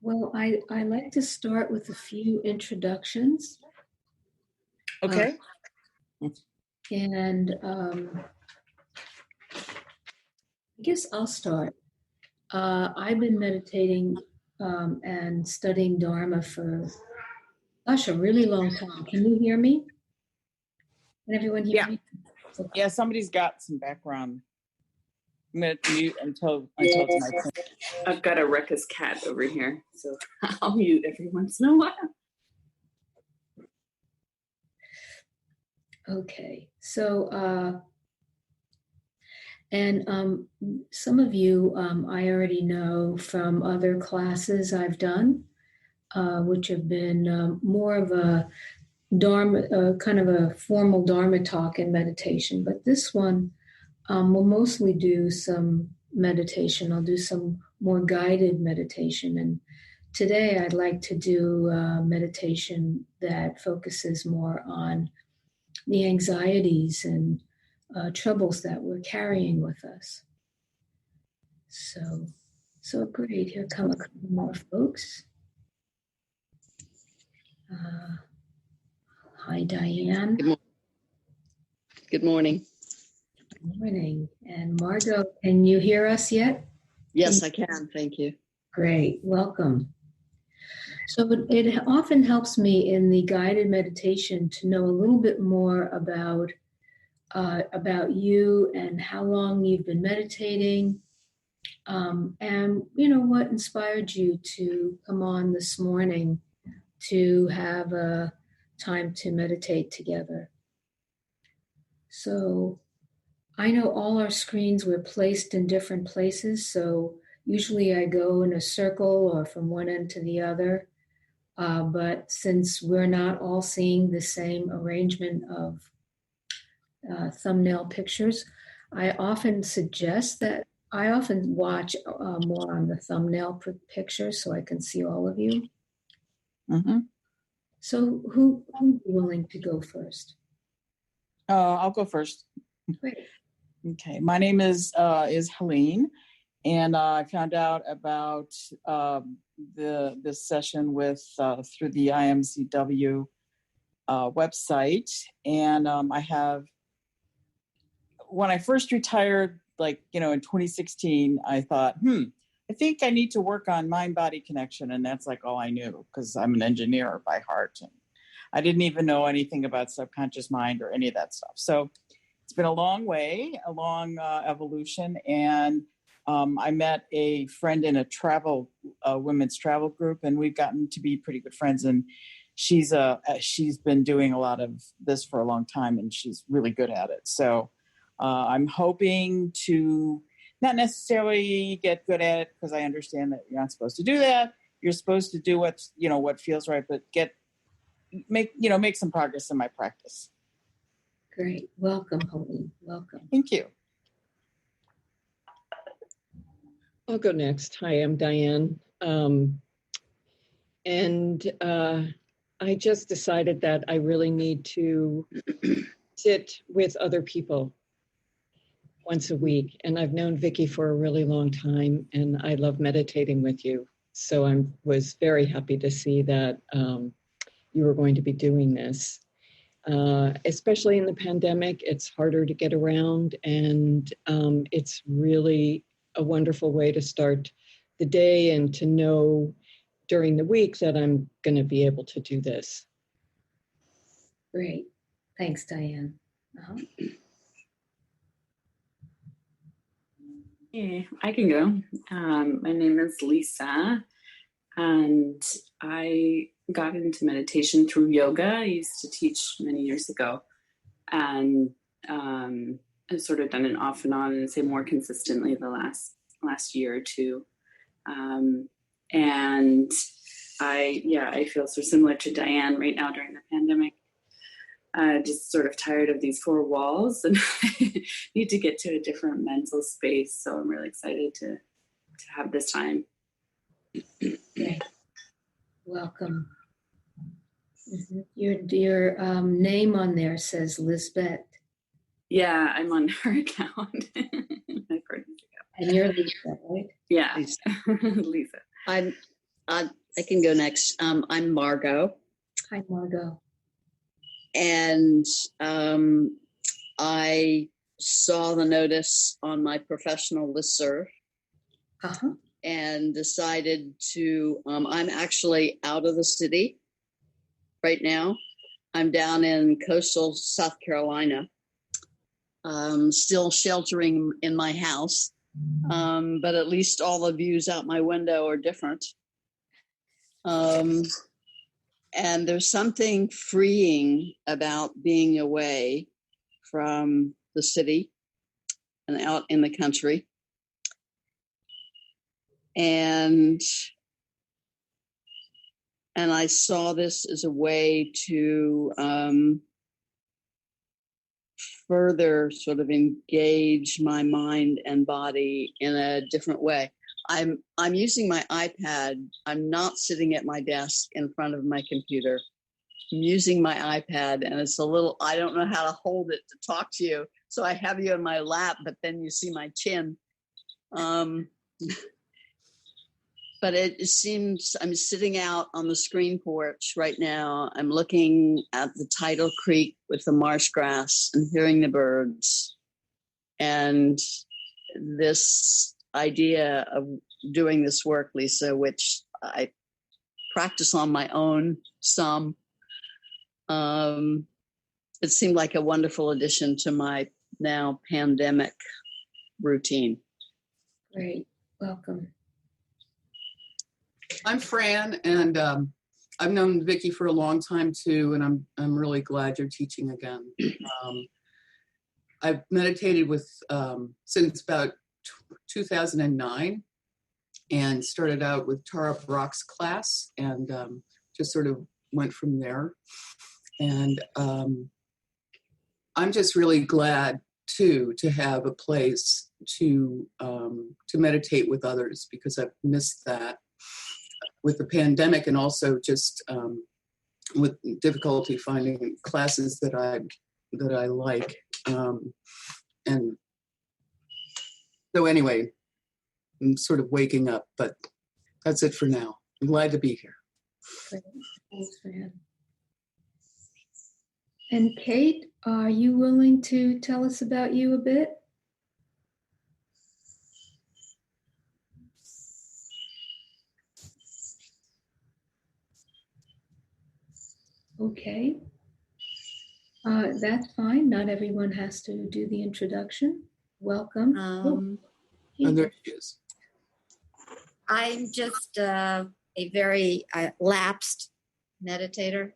Well, I like to start with a few introductions. Okay. And I guess I'll start. I've been meditating and studying Dharma for, a really long time. Can you hear me? Can everyone hear me? Okay. Yeah, somebody's got some background. I'm going to mute until it's my turn. I've got a ruckus cat over here, so I'll mute every once in a while. Okay, so some of you I already know from other classes I've done, which have been more of a Dharma, kind of a formal Dharma talk and meditation. But this one we'll mostly do some meditation. I'll do some more guided meditation. And today I'd like to do meditation that focuses more on the anxieties and troubles that we're carrying with us. So great. Here come a couple more folks. Hi, Diane. Good morning. Good morning. And Margot, can you hear us yet? Yes, I can. Thank you. Great. Welcome. So it often helps me in the guided meditation to know a little bit more about you and how long you've been meditating, and what inspired you to come on this morning to have a time to meditate together. So I know all our screens were placed in different places, so usually I go in a circle or from one end to the other. But since we're not all seeing the same arrangement of thumbnail pictures, I often suggest that I often watch more on the thumbnail picture so I can see all of you. Mm-hmm. So who's willing to go first? I'll go first. Great. Okay. My name is Helene, and I found out about this session through the IMCW website, and I have. When I first retired, in 2016, I thought, I think I need to work on mind-body connection, and that's all I knew because I'm an engineer by heart, and I didn't even know anything about subconscious mind or any of that stuff. So it's been a long way, a long evolution, and I met a friend in a women's travel group, and we've gotten to be pretty good friends. And she's been doing a lot of this for a long time, and she's really good at it. So I'm hoping to not necessarily get good at it because I understand that you're not supposed to do that. You're supposed to do what feels right, but make some progress in my practice. Great. Welcome, Helene. Welcome. Thank you. I'll go next. Hi, I'm Diane. And I just decided that I really need to sit with other people once a week. And I've known Vicki for a really long time, and I love meditating with you. So I was very happy to see that you were going to be doing this. Especially in the pandemic, it's harder to get around, and it's really a wonderful way to start the day and to know during the week that I'm going to be able to do this. Great. Thanks, Diane. Hey, I can go. My name is Lisa, and I got into meditation through yoga. I used to teach many years ago, and I've sort of done it off and on, and say more consistently the last year or two. And I feel so similar to Diane right now during the pandemic. Just sort of tired of these four walls and need to get to a different mental space. So I'm really excited to have this time. Okay. Welcome. Mm-hmm. Your name on there says Lisbeth. Yeah, I'm on her account. And you're Lisa, right? Yeah, Lisa. I can go next. I'm Margot. Hi, Margot. And I saw the notice on my professional listserv Uh-huh. and decided to, I'm actually out of the city right now. I'm down in coastal South Carolina, still sheltering in my house, but at least all the views out my window are different. And there's something freeing about being away from the city and out in the country. And I saw this as a way to further sort of engage my mind and body in a different way. I'm using my iPad. I'm not sitting at my desk in front of my computer. I'm using my iPad, and it's a little, I don't know how to hold it to talk to you. So I have you in my lap, but then you see my chin. But it seems I'm sitting out on the screen porch right now. I'm looking at the tidal creek with the marsh grass and hearing the birds. And this idea of doing this work, Lisa, which I practice on my own some, it seemed like a wonderful addition to my now pandemic routine. Great. Welcome. I'm Fran, and I've known Vicki for a long time too, and I'm really glad you're teaching again. I've meditated with since about 2009, and started out with Tara Brock's class, and just sort of went from there. And I'm just really glad too to have a place to meditate with others, because I've missed that with the pandemic, and also just with difficulty finding classes that I like. And so anyway, I'm sort of waking up, but that's it for now. I'm glad to be here. Great. Thanks, Fran. And Kate, are you willing to tell us about you a bit? Okay. That's fine. Not everyone has to do the introduction. Welcome. And there she is. I'm just a very lapsed meditator.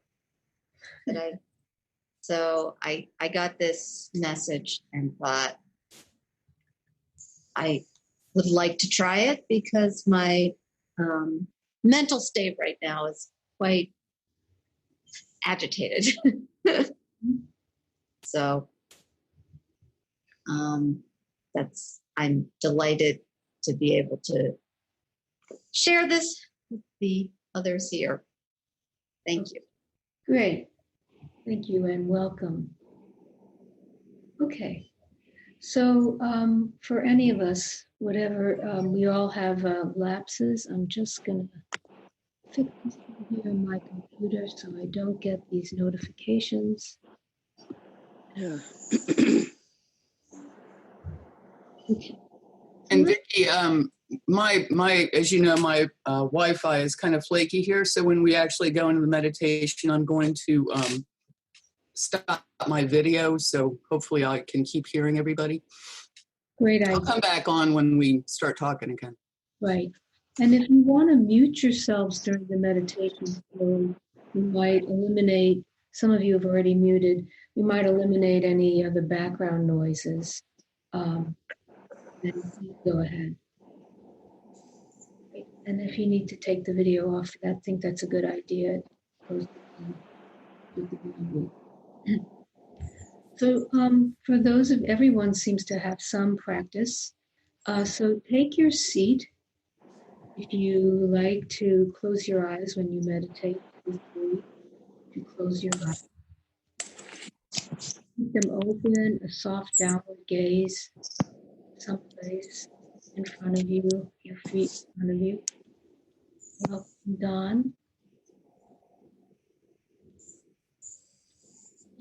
So I got this message and thought I would like to try it, because my mental state right now is quite agitated. So I'm delighted to be able to share this with the others here. Thank you. Great. Thank you and welcome. Okay. So for any of us, whatever, we all have lapses. I'm just going to fix this here on my computer so I don't get these notifications. Yeah. Okay. And Vicki, my as you know, my Wi-Fi is kind of flaky here. So when we actually go into the meditation, I'm going to stop my video. So hopefully I can keep hearing everybody. Great idea. I'll come back on when we start talking again. Right. And if you want to mute yourselves during the meditation, so you might eliminate, some of you have already muted, you might eliminate any of the background noises. Then go ahead. And if you need to take the video off, I think that's a good idea. So for those of, everyone seems to have some practice. So take your seat. If you like to close your eyes when you meditate, feel free to close your eyes. Keep them open, a soft downward gaze, someplace in front of you, your feet in front of you. Welcome, Don.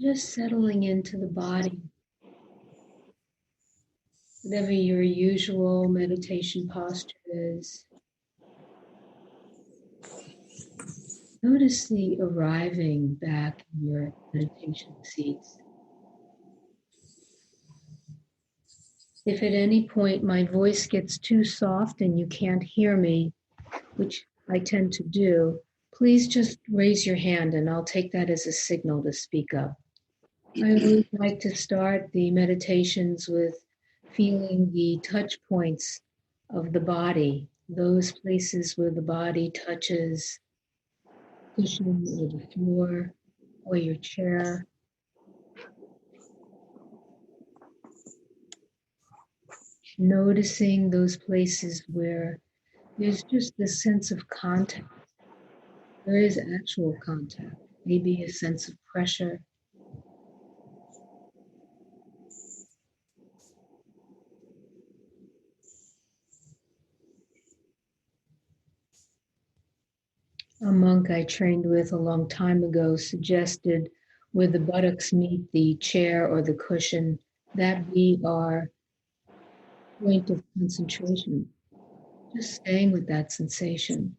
Just settling into the body. Whatever your usual meditation posture is. Notice the arriving back in your meditation seats. If at any point my voice gets too soft and you can't hear me, which I tend to do, please just raise your hand and I'll take that as a signal to speak up. I always like to start the meditations with feeling the touch points of the body, those places where the body touches cushion or the floor or your chair. Noticing those places where there's just this sense of contact. There is actual contact, maybe a sense of pressure. A monk I trained with a long time ago suggested where the buttocks meet the chair or the cushion, that be our point of concentration. Just staying with that sensation.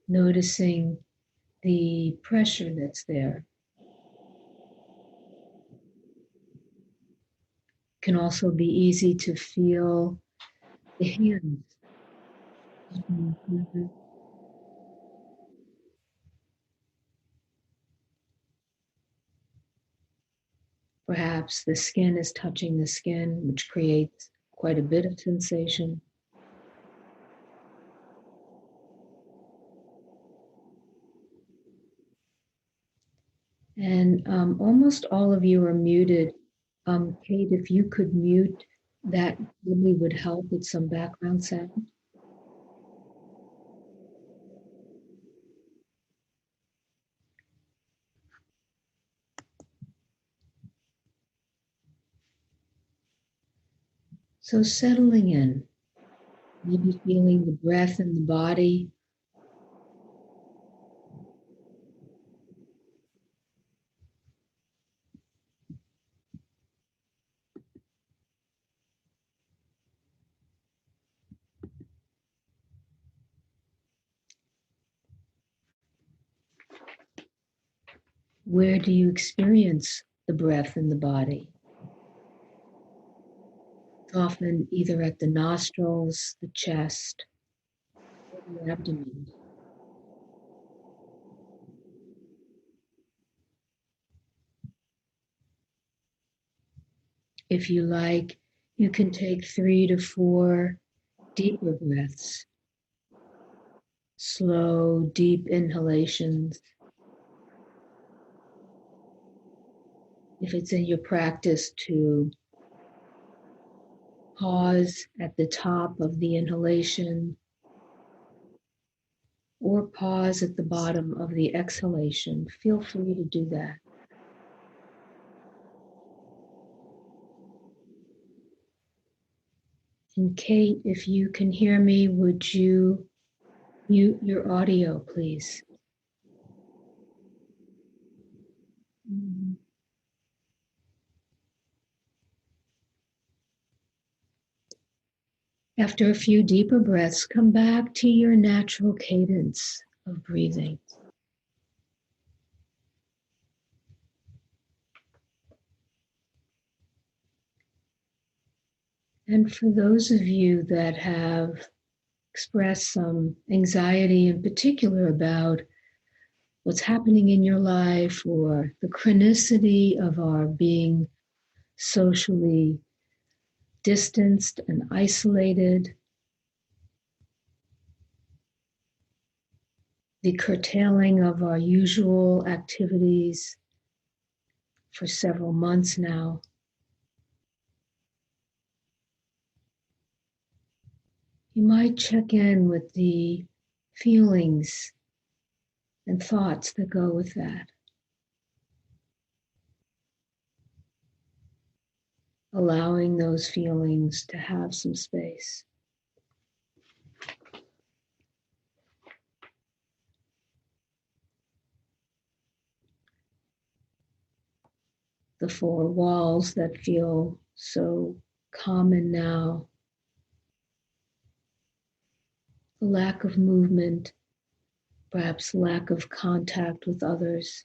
Noticing the pressure that's there. Can also be easy to feel the hands. Perhaps the skin is touching the skin, which creates quite a bit of sensation. And almost all of you are muted. Kate, if you could mute, that really would help with some background sound. So settling in, maybe feeling the breath in the body. Where do you experience the breath in the body? Often either at the nostrils, the chest, or the abdomen. If you like, you can take 3 to 4 deeper breaths, slow, deep inhalations. If it's in your practice to pause at the top of the inhalation or pause at the bottom of the exhalation, feel free to do that. And Kate, if you can hear me, would you mute your audio, please? After a few deeper breaths, come back to your natural cadence of breathing. And for those of you that have expressed some anxiety in particular about what's happening in your life or the chronicity of our being socially distanced and isolated, the curtailing of our usual activities for several months now. You might check in with the feelings and thoughts that go with that. allowing those feelings to have some space. The four walls that feel so common now, the lack of movement, perhaps lack of contact with others.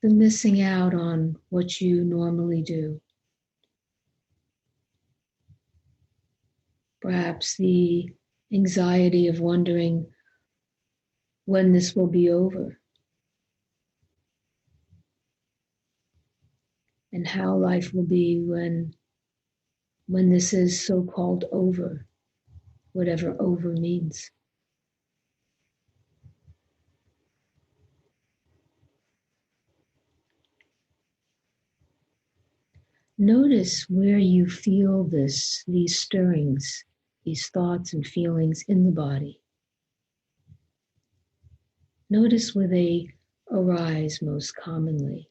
The missing out on what you normally do. Perhaps the anxiety of wondering when this will be over and how life will be when this is so-called over, whatever over means. Notice where you feel these stirrings, these thoughts and feelings in the body. Notice where they arise most commonly.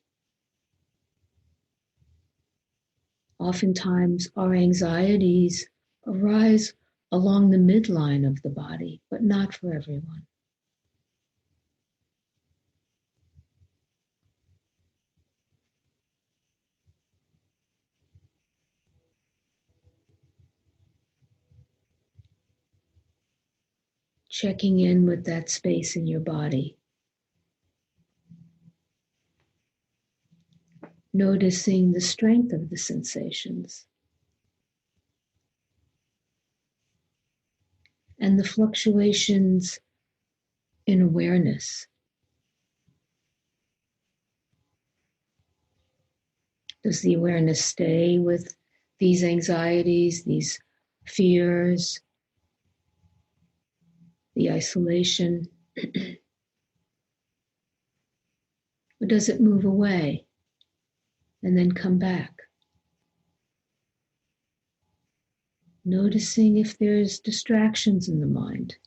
Oftentimes, our anxieties arise along the midline of the body, but not for everyone. Checking in with that space in your body. Noticing the strength of the sensations and the fluctuations in awareness. Does the awareness stay with these anxieties, these fears, the isolation? Or does it move away and then come back? Noticing if there's distractions in the mind.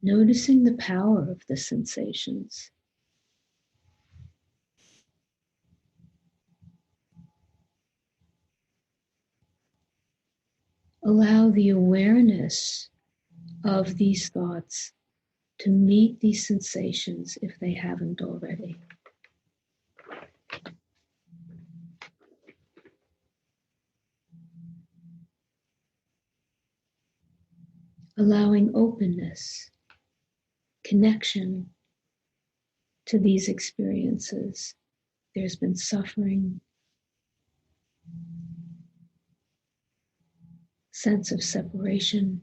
Noticing the power of the sensations. Allow the awareness of these thoughts to meet these sensations if they haven't already. Allowing openness, connection to these experiences. There's been suffering, sense of separation,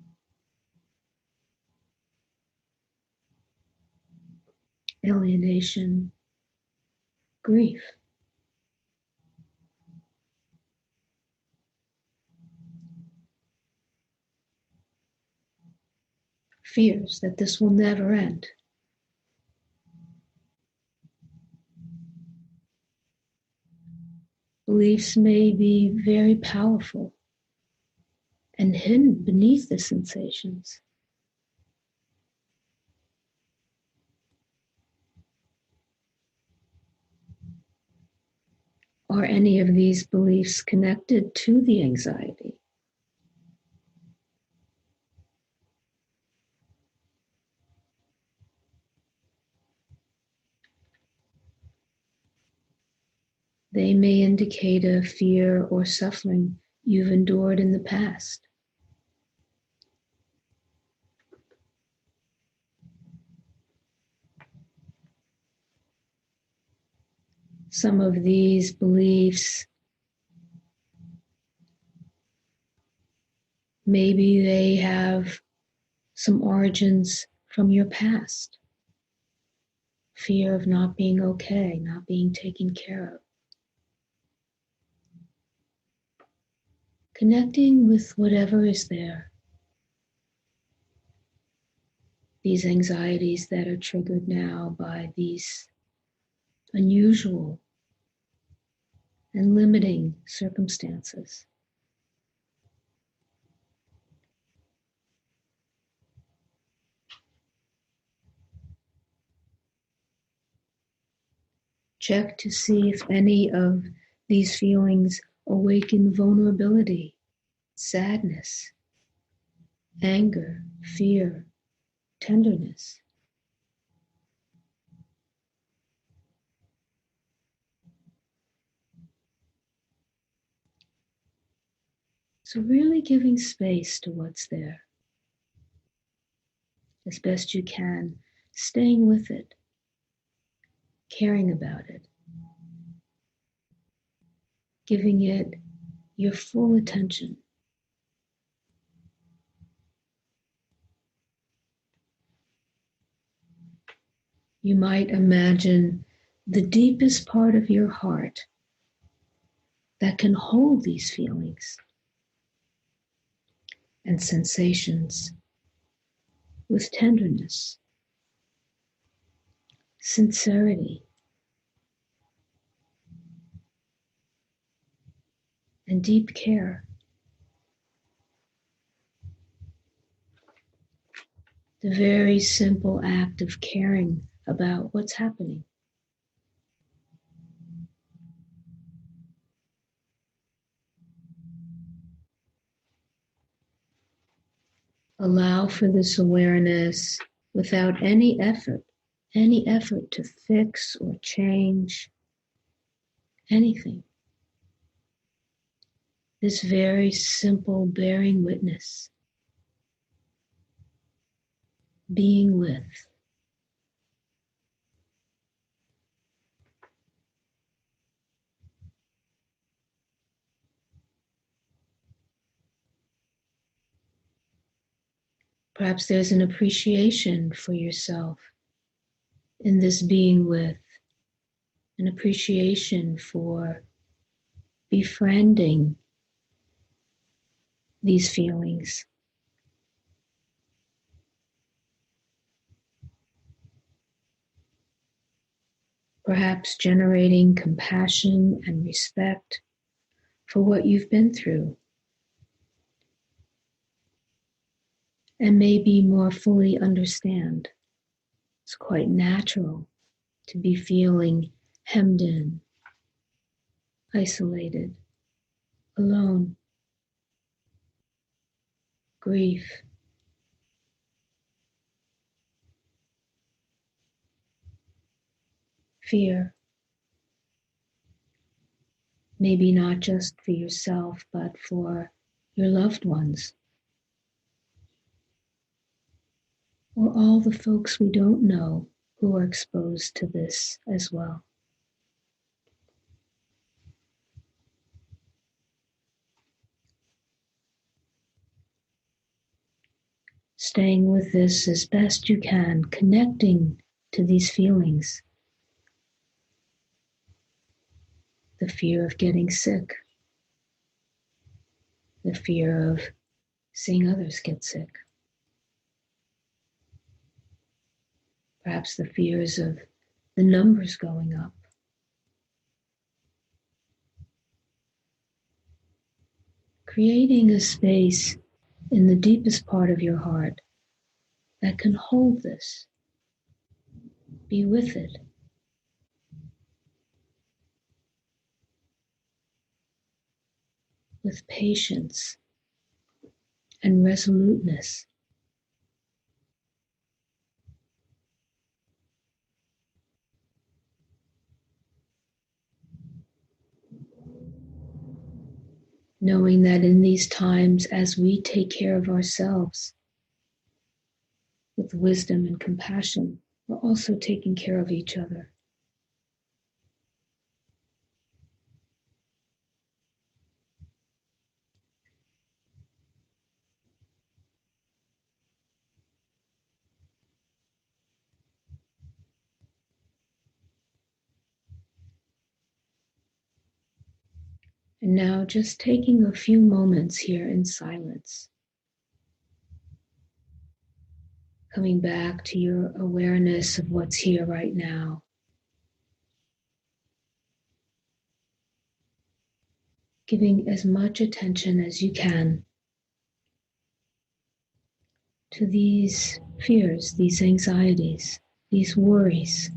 alienation, grief. Fears that this will never end. Beliefs may be very powerful and hidden beneath the sensations. Are any of these beliefs connected to the anxiety? They may indicate a fear or suffering you've endured in the past. Some of these beliefs, maybe they have some origins from your past. Fear of not being okay, not being taken care of. Connecting with whatever is there. These anxieties that are triggered now by these unusual and limiting circumstances. Check to see if any of these feelings awaken vulnerability, sadness, anger, fear, tenderness. So really giving space to what's there as best you can, staying with it, caring about it, giving it your full attention. You might imagine the deepest part of your heart that can hold these feelings and sensations with tenderness, sincerity, and deep care. The very simple act of caring about what's happening. Allow for this awareness without any effort to fix or change anything. This very simple bearing witness, being with. Perhaps there's an appreciation for yourself in this being with, an appreciation for befriending these feelings. Perhaps generating compassion and respect for what you've been through, and maybe more fully understand. It's quite natural to be feeling hemmed in, isolated, alone, grief, fear. Maybe not just for yourself, but for your loved ones, or all the folks we don't know who are exposed to this as well. Staying with this as best you can, connecting to these feelings. The fear of getting sick, the fear of seeing others get sick, perhaps the fears of the numbers going up. Creating a space in the deepest part of your heart that can hold this. Be with it. With patience and resoluteness. Knowing that in these times, as we take care of ourselves with wisdom and compassion, we're also taking care of each other. And now just taking a few moments here in silence. Coming back to your awareness of what's here right now. giving as much attention as you can to these fears, these anxieties, these worries.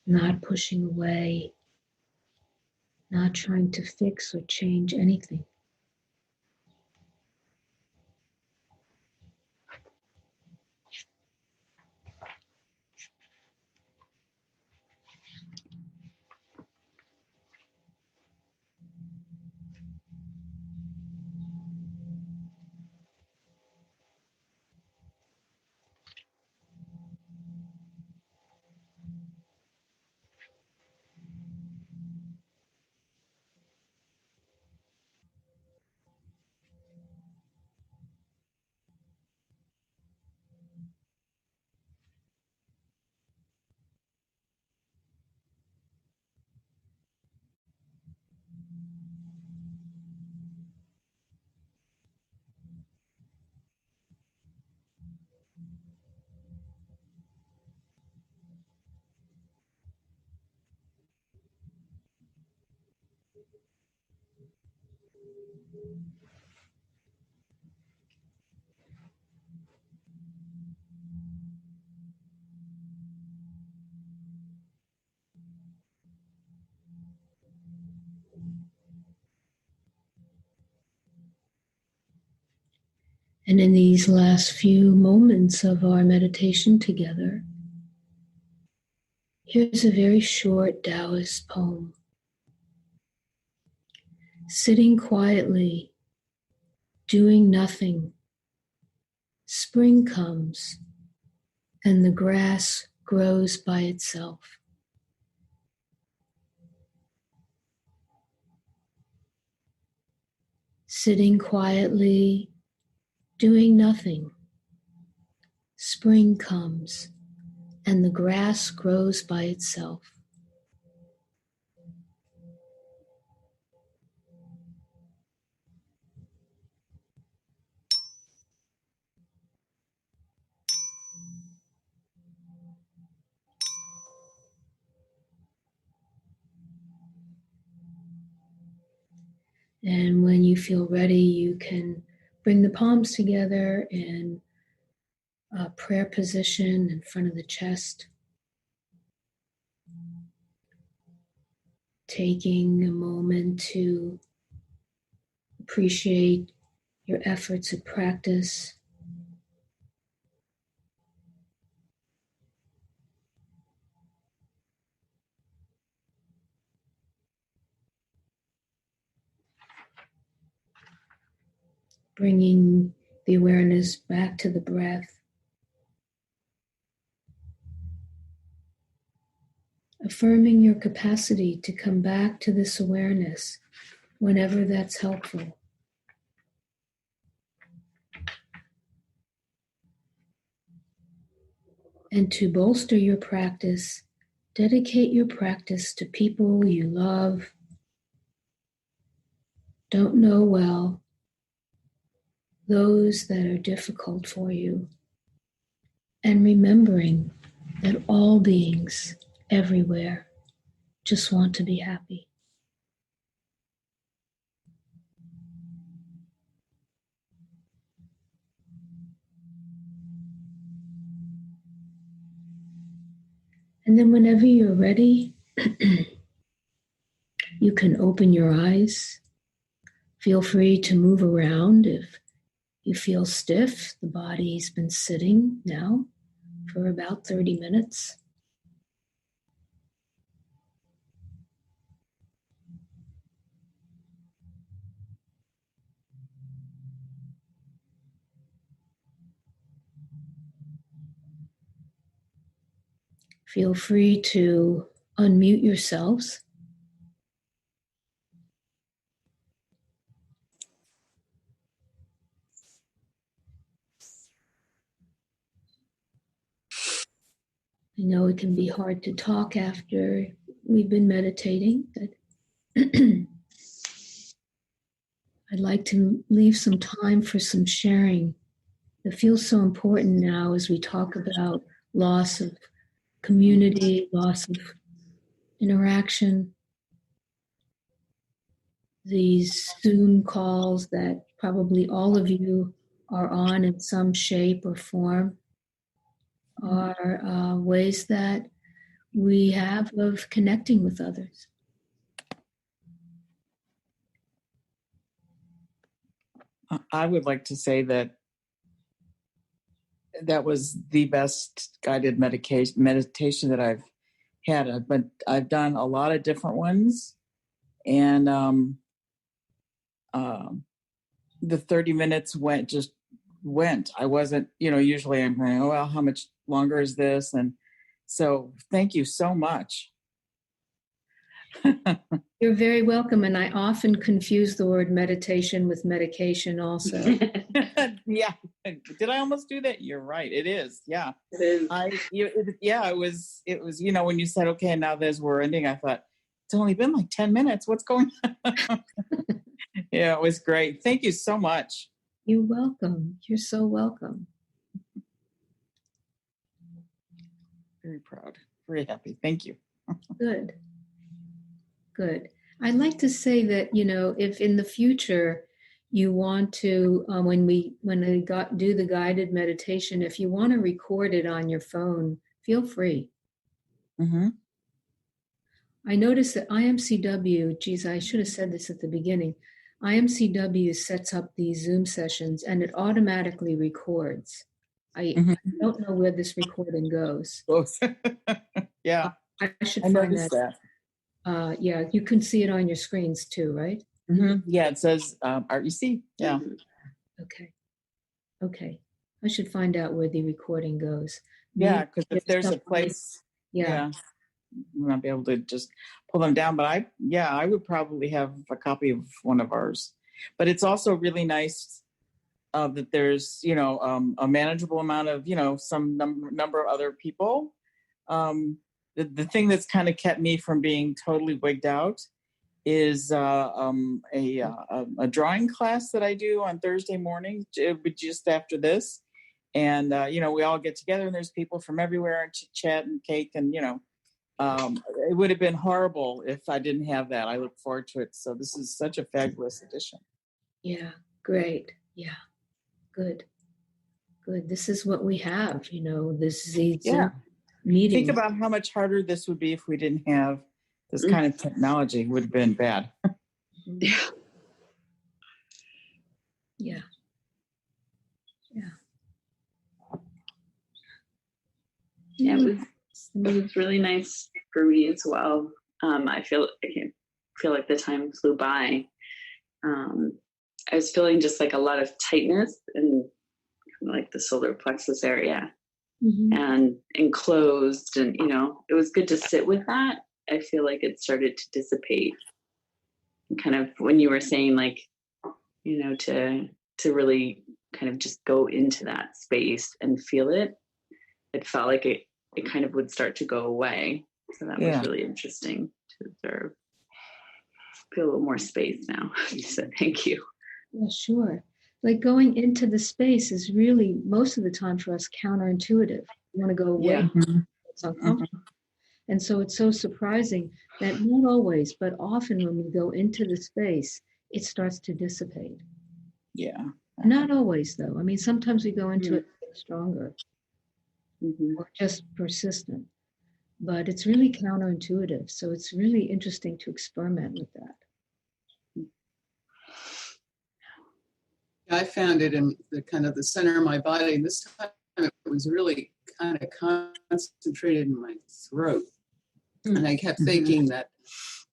Not pushing away, not trying to fix or change anything. And in these last few moments of our meditation together, here's a very short Taoist poem. Sitting quietly, doing nothing, spring comes and the grass grows by itself. Sitting quietly, doing nothing, spring comes and the grass grows by itself. And when you feel ready, you can bring the palms together in a prayer position in front of the chest. Taking a moment to appreciate your efforts at practice. Bringing the awareness back to the breath. Affirming your capacity to come back to this awareness whenever that's helpful. And to bolster your practice, dedicate your practice to people you love, don't know well, those that are difficult for you, and remembering that all beings everywhere just want to be happy. And then whenever you're ready, you can open your eyes. Feel free to move around if you feel stiff. The body's been sitting now for about 30 minutes. Feel free to unmute yourselves. I know it can be hard to talk after we've been meditating, but I'd like to leave some time for some sharing. It feels so important now as we talk about loss of community, loss of interaction, these Zoom calls that probably all of you are on in some shape or form are ways that we have of connecting with others. I would like to say that was the best guided meditation that I've had. But I've done a lot of different ones, and the 30 minutes went. I wasn't, usually I'm going, oh, well, how much longer is this? And so thank you so much. You're very welcome. And I often confuse the word meditation with medication also. Yeah. Did I almost do that? You're right. It is. Yeah. It is. It was, when you said, okay, now we're ending, I thought, it's only been like 10 minutes. What's going on? Yeah, it was great. Thank you so much. You're welcome. You're so welcome. Very proud. Very happy. Thank you. Good. Good. I'd like to say that, if in the future you want to, when we do the guided meditation, if you want to record it on your phone, feel free. Mm-hmm. I noticed that IMCW, geez, I should have said this at the beginning. IMCW sets up these Zoom sessions and it automatically records. I don't know where this recording goes. Yeah. I should I find noticed that. Yeah, you can see it on your screens too, right? Mm-hmm. Yeah, it says REC. Yeah. Okay. I should find out where the recording goes. Yeah, because if there's a place, yeah, you might be able to just pull them down. But I would probably have a copy of one of ours. But it's also really nice that there's, a manageable amount of, some number of other people. The thing that's kind of kept me from being totally wigged out is a drawing class that I do on Thursday morning, just after this. And, we all get together and there's people from everywhere and chit-chat and cake and, it would have been horrible if I didn't have that. I look forward to it. So this is such a fabulous addition. Yeah, great. Yeah, good. This is what we have, this is meeting. Think about how much harder this would be if we didn't have this kind of technology. It would have been bad. Yeah. It was really nice for me as well. I feel like the time flew by. I was feeling just like a lot of tightness in like the solar plexus area. Mm-hmm. And enclosed, and it was good to sit with that. I feel like it started to dissipate. And kind of when you were saying like, to really kind of just go into that space and feel it, it felt like it kind of would start to go away. So that was really interesting to observe. Feel a little more space now. You said thank you. Yeah, sure. Like going into the space is really most of the time for us counterintuitive. You want to go away. Yeah. It's uncomfortable. Mm-hmm. And so it's so surprising that not always, but often when we go into the space, it starts to dissipate. Yeah. Not always, though. I mean, sometimes we go into it stronger or just persistent. But it's really counterintuitive. So it's really interesting to experiment with that. I found it in the kind of the center of my body. This time it was really kind of concentrated in my throat. And I kept thinking that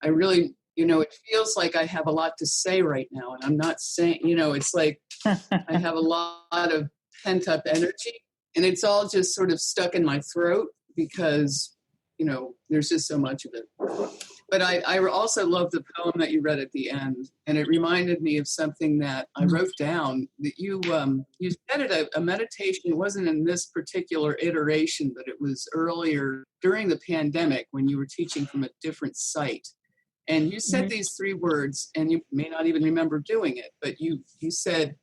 I really, it feels like I have a lot to say right now. And I'm not saying, it's like I have a lot of pent up energy and it's all just sort of stuck in my throat because, there's just so much of it. But I also love the poem that you read at the end, and it reminded me of something that I wrote down. That you said it a meditation. It wasn't in this particular iteration, but it was earlier during the pandemic when you were teaching from a different site. And you said these three words, and you may not even remember doing it, but you said,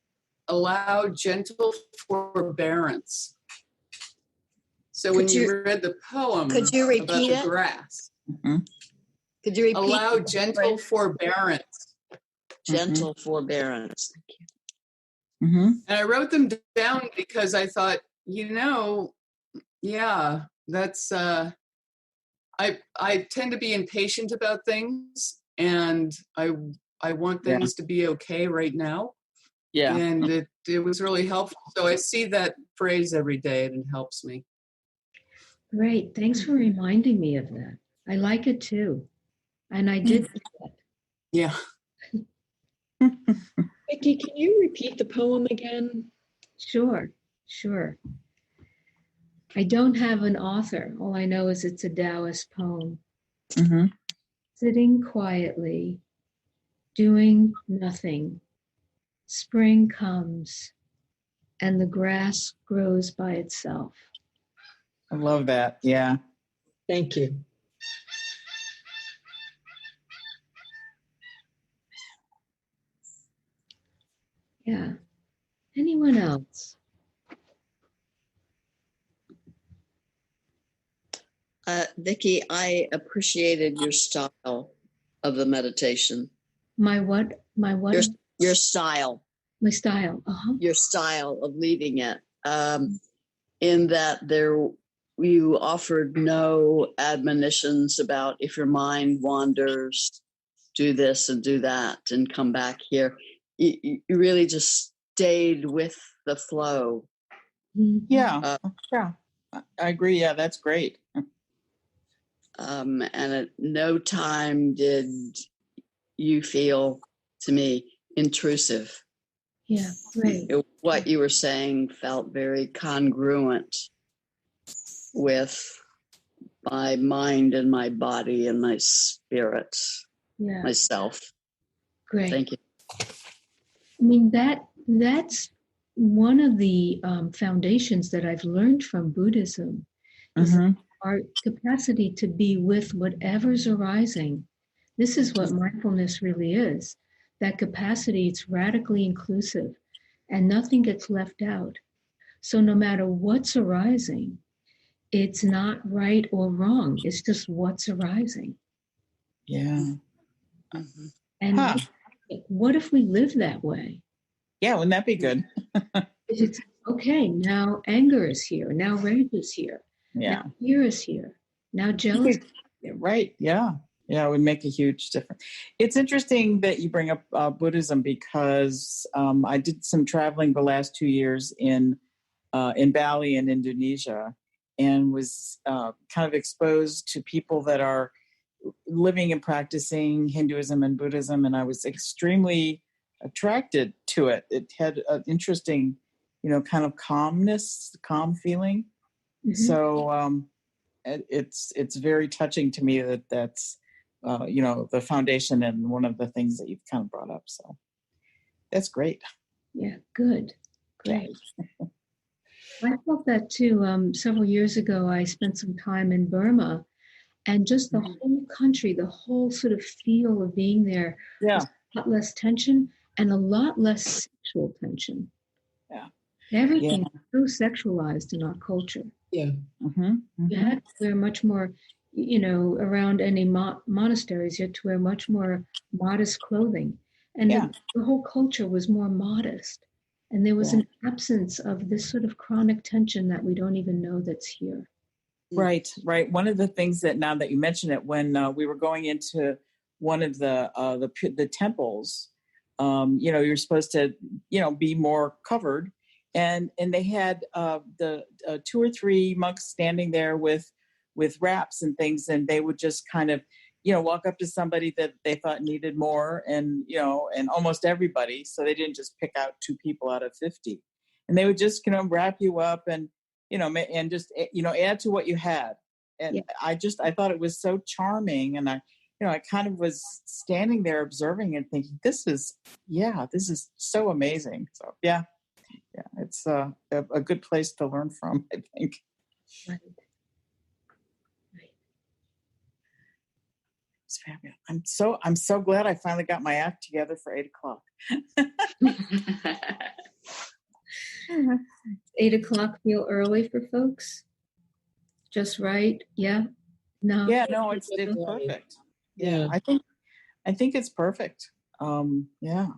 "Allow gentle forbearance." So when you read the poem could you about repeat the it? grass, Could you repeat? allow gentle forbearance. Gentle forbearance. Thank you. Mm-hmm. And I wrote them down because I thought, yeah, that's, I tend to be impatient about things, and I want things to be okay right now. Yeah. And it was really helpful. So I see that phrase every day, and it helps me. Great. Thanks for reminding me of that. I like it too. And I did forget. Yeah. Vicki, can you repeat the poem again? Sure. I don't have an author. All I know is it's a Taoist poem. Mm-hmm. Sitting quietly, doing nothing. Spring comes and the grass grows by itself. I love that. Yeah. Thank you. Yeah. Anyone else? Vicki, I appreciated your style of the meditation. My what? Your style. My style. Your style of leading it. In that you offered no admonitions about if your mind wanders, do this and do that and come back here. You really just stayed with the flow. Yeah. Yeah. I agree. Yeah, that's great. And at no time did you feel, to me, intrusive. Yeah, great. What you were saying felt very congruent with my mind and my body and my spirit, myself. Great. Thank you. I mean, that's one of the foundations that I've learned from Buddhism is our capacity to be with whatever's arising. This is what mindfulness really is. That capacity, it's radically inclusive and nothing gets left out. So no matter what's arising, it's not right or wrong. It's just what's arising. Yeah. And what if we live that way? Yeah, wouldn't that be good? It's okay, now anger is here. Now rage is here. Yeah. Now fear is here. Now jealousy. Right. Yeah. Yeah, it would make a huge difference. It's interesting that you bring up Buddhism because I did some traveling the last 2 years in Bali in Indonesia, and was kind of exposed to people that are living and practicing Hinduism and Buddhism, and I was extremely attracted to it. It had an interesting, kind of calm feeling. Mm-hmm. So it's very touching to me that's the foundation and one of the things that you've kind of brought up. So that's great. Yeah, good, great. I felt that too. Several years ago, I spent some time in Burma, and just the whole country, the whole sort of feel of being there, was a lot less tension and a lot less sexual tension. Yeah, everything is so sexualized in our culture. Yeah, you had to wear much more. Around any monasteries, you had to wear much more modest clothing, and the whole culture was more modest. And there was an absence of this sort of chronic tension that we don't even know that's here. Right. One of the things that, now that you mention it, when we were going into one of the temples, you're supposed to, be more covered, and they had the 2 or 3 monks standing there with wraps and things, and they would just kind of, walk up to somebody that they thought needed more, and and almost everybody. So they didn't just pick out 2 people out of 50, and they would just wrap you up and and just add to what you had. And I thought it was so charming, and I kind of was standing there observing and thinking, this is so amazing. So it's a good place to learn from, I think. Right. It's fabulous. I'm so glad I finally got my act together for 8:00. 8:00 feel early for folks? just right? Yeah? No? Yeah, no, it's Right. perfect. Yeah. I think it's perfect. Yeah.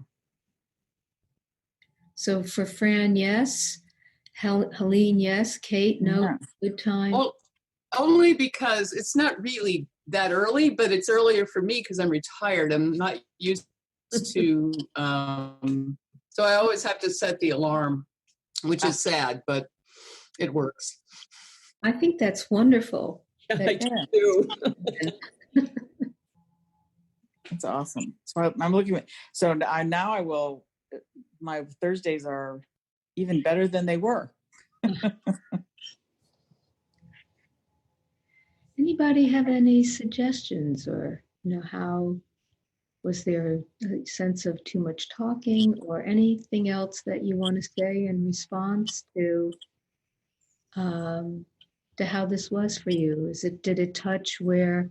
So for Fran, yes. Helene, yes. Kate, no. Yeah. Good time. Well, only because it's not really that early, but it's earlier for me because I'm retired. I'm not used to, so I always have to set the alarm, which is sad, but it works. I think that's wonderful. I do. It's awesome. So I'm looking at, so now I will, my Thursdays are even better than they were. Anybody have any suggestions, or how was there a sense of too much talking, or anything else that you want to say in response to how this was for you? Did it touch where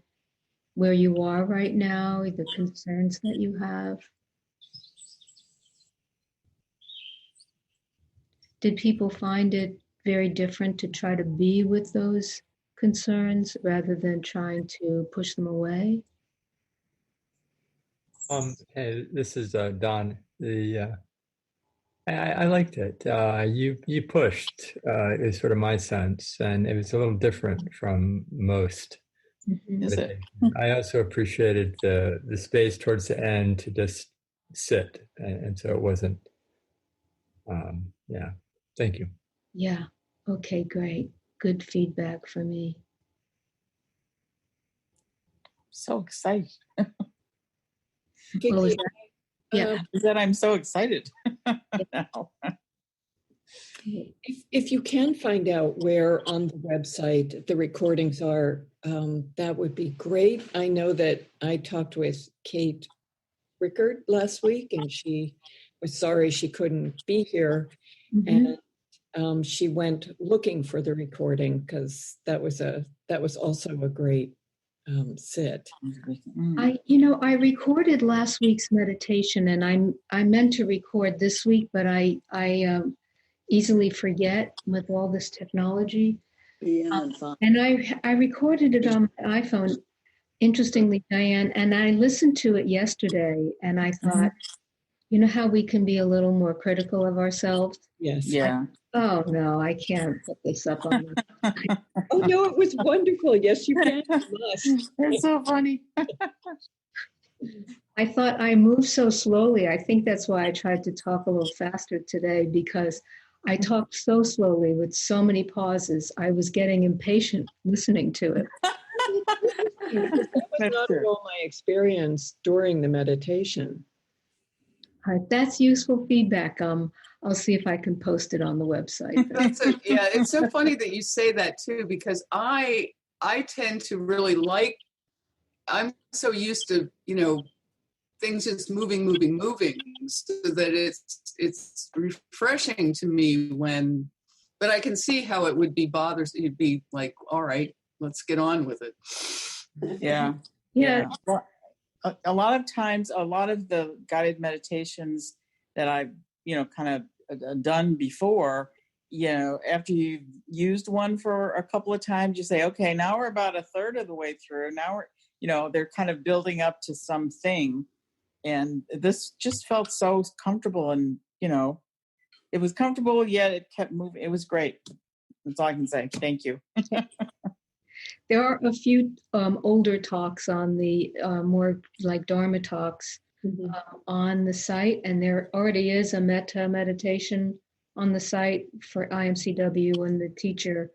you are right now, the concerns that you have? Did people find it very different to try to be with those concerns rather than trying to push them away? Hey, this is Don. I liked it. You pushed is sort of my sense, and it was a little different from most. Mhm. Is it? I also appreciated the space towards the end to just sit, and so it wasn't. Yeah, thank you. Yeah. Okay, great. Good feedback for me. So excited. What was that? Yeah. Is that I'm so excited now. If you can find out where on the website the recordings are, that would be great. I know that I talked with Kate Rickard last week, and she was sorry she couldn't be here. Mhm. And she went looking for the recording because that was also a great sit. I recorded last week's meditation, and I meant to record this week, but I easily forget with all this technology. Yeah, And I recorded it on my iPhone, interestingly, Diane, and I listened to it yesterday, and I thought, you know how we can be a little more critical of ourselves? Yes. Yeah. Oh no, I can't put this up on the Oh no, it was wonderful. Yes, you can. You must. It's so funny. I thought I moved so slowly. I think that's why I tried to talk a little faster today, because I talked so slowly with so many pauses. I was getting impatient listening to it. Because that was That's not true. at all my experience during the meditation. That's useful feedback. I'll see if I can post it on the website. Yeah, it's so funny that you say that too, because I tend to really like, I'm so used to, things just moving, so that it's refreshing to me but I can see how it would be bothersome. You'd be like, all right, let's get on with it. Yeah. Yeah. Well, a lot of times, a lot of the guided meditations that I've, kind of done before, after you've used one for a couple of times, you say, okay, now we're about a third of the way through. Now they're kind of building up to something. And this just felt so comfortable, and, it was comfortable, yet it kept moving. It was great. That's all I can say. Thank you. There are a few older talks on the more like Dharma talks on the site, and there already is a metta meditation on the site for IMCW and the teacher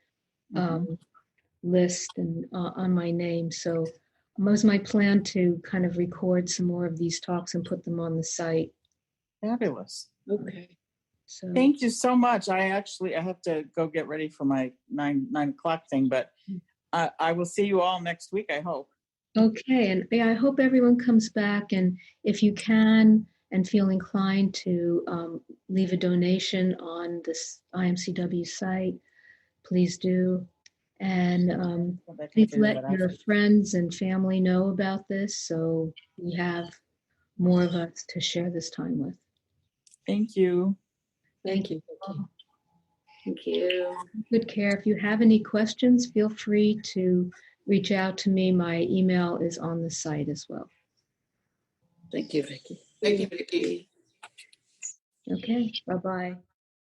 list and on my name. So it was my plan to kind of record some more of these talks and put them on the site. Fabulous. Okay. So Thank you so much. I have to go get ready for my 9 o'clock thing, but I will see you all next week, I hope. okay, and I hope everyone comes back, and if you can and feel inclined to leave a donation on this IMCW site, please do. And please let your friends and family know about this so we have more of us to share this time with. Thank you. Thank you. Thank you. Good care. If you have any questions, feel free to reach out to me. My email is on the site as well. Thank you, Vicki. Thank you, Vicki. Okay, bye-bye.